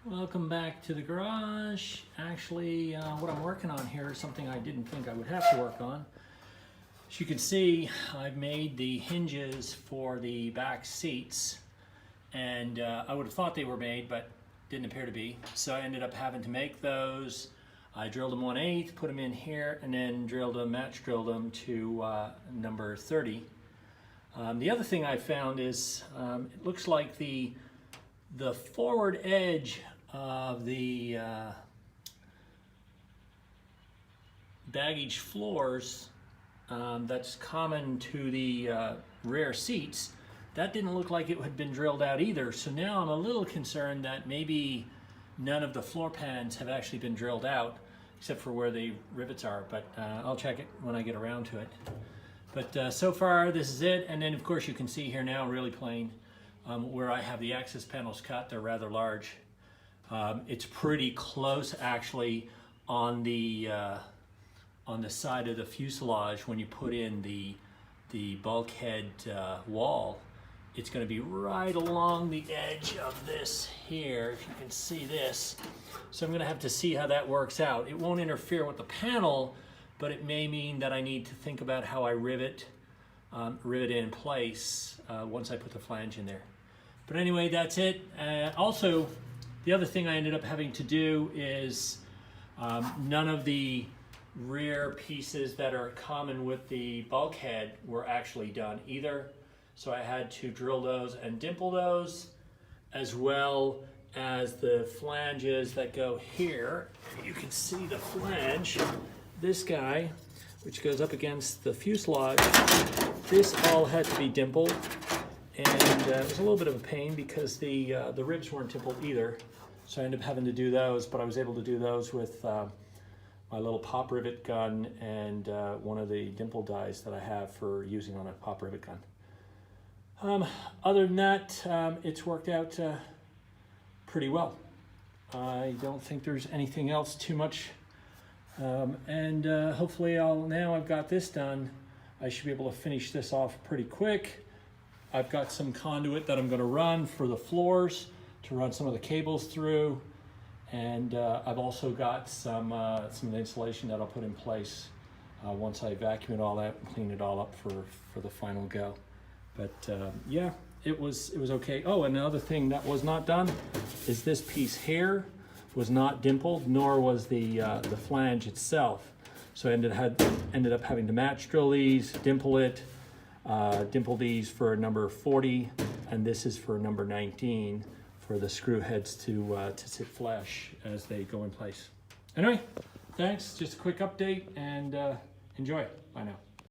Welcome back to the garage. Actually, what I'm working on here is something I didn't think I would have to work on. As you can see, I've made the hinges for the back seats, and I would have thought they were made, but didn't appear to be. So I ended up having to make those. I drilled them 1/8, put them in here, and then match drilled them to number 30. The other thing I found is it looks like the forward edge of the baggage floors that's common to the rear seats, that didn't look like it had been drilled out either. So now I'm a little concerned that maybe none of the floor pans have actually been drilled out, except for where the rivets are, but I'll check it when I get around to it. But so far this is it, and then of course you can see here now really plain where I have the access panels cut. They're rather large. It's pretty close actually on the side of the fuselage. When you put in the bulkhead wall, it's going to be right along the edge of this here, if you can see this. So I'm going to have to see how that works out. It won't interfere with the panel, but it may mean that I need to think about how I rivet it in place once I put the flange in there. But anyway, that's it. Also, the other thing I ended up having to do is none of the rear pieces that are common with the bulkhead were actually done either. So I had to drill those and dimple those, as well as the flanges that go here. You can see the flange, this guy, which goes up against the fuselage. This all had to be dimpled. And it was a little bit of a pain because the ribs weren't dimpled either. So I ended up having to do those, but I was able to do those with my little pop rivet gun and one of the dimple dies that I have for using on a pop rivet gun. Other than that, it's worked out pretty well. I don't think there's anything else too much. And hopefully now I've got this done, I should be able to finish this off pretty quick. I've got some conduit that I'm going to run for the floors to run some of the cables through, and I've also got some of the insulation that I'll put in place once I vacuum it all out and clean it all up for the final go. But yeah, it was okay. Oh, and another thing that was not done is this piece here was not dimpled, nor was the flange itself. So I ended up having to match drill these, dimple it. Dimple these for number 40, and this is for number 19 for the screw heads to sit flush as they go in place. Anyway, thanks. Just a quick update, and enjoy. Bye now.